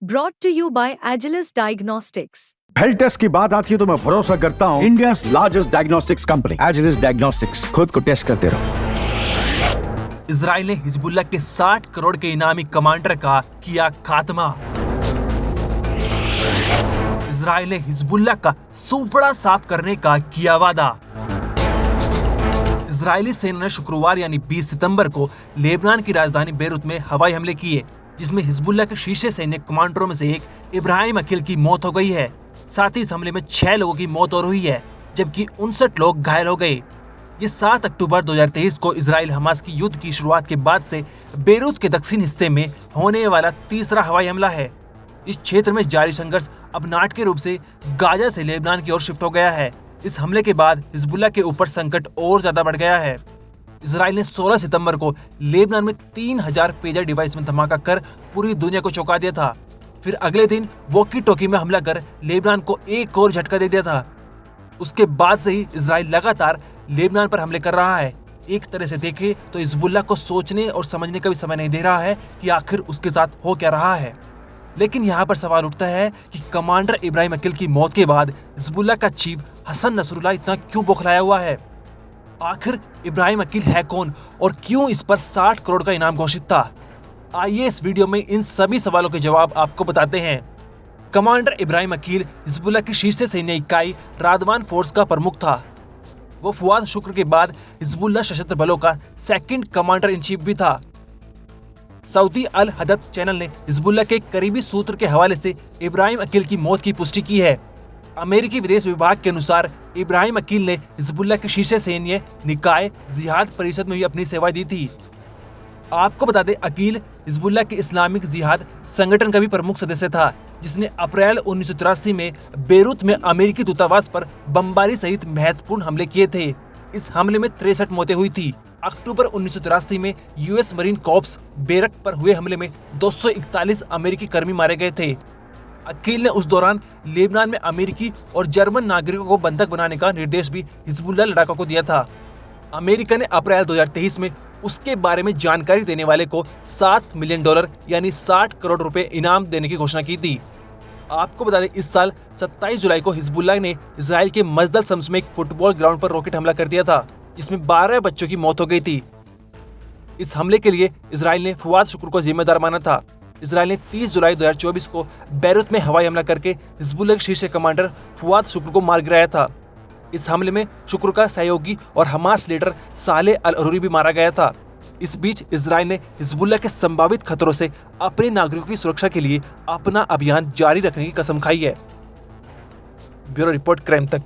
Brought to you by Agilus Diagnostics. Health test की बात आती है तो मैं भरोसा करता हूँ India's largest diagnostics company Agilus Diagnostics. खुद को टेस्ट करते रहो। इजराइल ने हिजबुल्लाह के 60 करोड़ के इनामी कमांडर का किया खात्मा। इजराइल ने हिजबुल्लाह का सुपड़ा साफ करने का किया वादा। इजरायली सेना ने शुक्रवार यानी 20 सितंबर को लेबनान की राजधानी बेरूत में हवाई हमले किए, जिसमें हिजबुल्लाह के शीर्ष सैन्य कमांडरों में से एक इब्राहिम अकील की मौत हो गई है। साथ ही इस हमले में 6 लोगों की मौत और हुई है, जबकि 59 लोग घायल हो गए। ये 7 अक्टूबर 2023 को इजराइल हमास की युद्ध की शुरुआत के बाद से बेरूत के दक्षिण हिस्से में होने वाला तीसरा हवाई हमला है। इस क्षेत्र में जारी संघर्ष अब नाटकीय रूप से गाजा से लेबनान की ओर शिफ्ट हो गया है। इस हमले के बाद हिजबुल्लाह के ऊपर संकट और ज्यादा बढ़ गया है। इजराइल ने 16 सितंबर को लेबनान में 3000 पेजर डिवाइस में धमाका कर पूरी दुनिया को चौंका दिया था। फिर अगले दिन वॉकी टॉकी में हमला कर लेबनान को एक और झटका दे दिया था। उसके बाद से ही इजराइल लगातार लेबनान पर हमले कर रहा है। एक तरह से देखें तो हिजबुल्लाह को सोचने और समझने का भी समय नहीं दे रहा है कि आखिर उसके साथ हो क्या रहा है। लेकिन यहाँ पर सवाल उठता है कि कमांडर इब्राहिम अकील की मौत के बाद हिजबुल्लाह का चीफ हसन नसरुल्लाह इतना क्यों बौखलाया हुआ है? आखिर इब्राहिम अकील है कौन और क्यों इस पर 60 करोड़ का इनाम घोषित था? आइए इस वीडियो में इन सभी सवालों के जवाब आपको बताते हैं। कमांडर इब्राहिम अकील हिजबुल्लाह की शीर्ष सैन्य इकाई रादवान फोर्स का प्रमुख था। वो फुआद शुक्र के बाद हिजबुल्लाह सशस्त्र बलों का सेकंड कमांडर इन चीफ भी था। सऊदी अल हदथ चैनल ने हिजबुल्लाह के करीबी सूत्र के हवाले से इब्राहिम अकील की मौत की पुष्टि की है। अमेरिकी विदेश विभाग के अनुसार इब्राहिम अकील ने हिजबुल्लाह के शीर्ष सैन्य निकाय जिहाद परिषद में भी अपनी सेवाएं दी थी। आपको बता दें, अकील हिजबुल्लाह के इस्लामिक जिहाद संगठन का भी प्रमुख सदस्य था, जिसने अप्रैल 1983 में बेरूत में अमेरिकी दूतावास पर बमबारी सहित महत्वपूर्ण हमले किए थे। इस हमले में 63 मौतें हुई थी। अक्टूबर 1983 में यूएस मरीन कॉर्प्स बेरक पर हुए हमले में 241 अमेरिकी कर्मी मारे गए थे। अकील ने उस दौरान लेबनान में अमेरिकी और जर्मन नागरिकों को बंधक बनाने का निर्देश भी हिजबुल्लाह लड़ाकों को दिया था। अमेरिका ने अप्रैल 2023 में उसके बारे में जानकारी देने वाले को $7 मिलियन यानी 60 करोड़ रुपए इनाम देने की घोषणा की थी। आपको बता दें, इस साल 27 जुलाई को हिजबुल्लाह ने इजराइल के मजदल शम्स में एक फुटबॉल ग्राउंड पर रॉकेट हमला कर दिया था, जिसमें 12 बच्चों की मौत हो गई थी। इस हमले के लिए इजराइल ने फुआद शुक्र को जिम्मेदार माना था। इजराइल ने 30 जुलाई 2024 को बेरूत में हवाई हमला करके हिजबुल्लाह के शीर्ष कमांडर फुआद शुक्र को मार गिराया था। इस हमले में शुक्र का सहयोगी और हमास लीडर सालेह अल अरूरी भी मारा गया था। इस बीच इजराइल ने हिजबुल्लाह के संभावित खतरों से अपने नागरिकों की सुरक्षा के लिए अपना अभियान जारी रखने की कसम खाई है। ब्यूरो रिपोर्ट, क्राइम तक।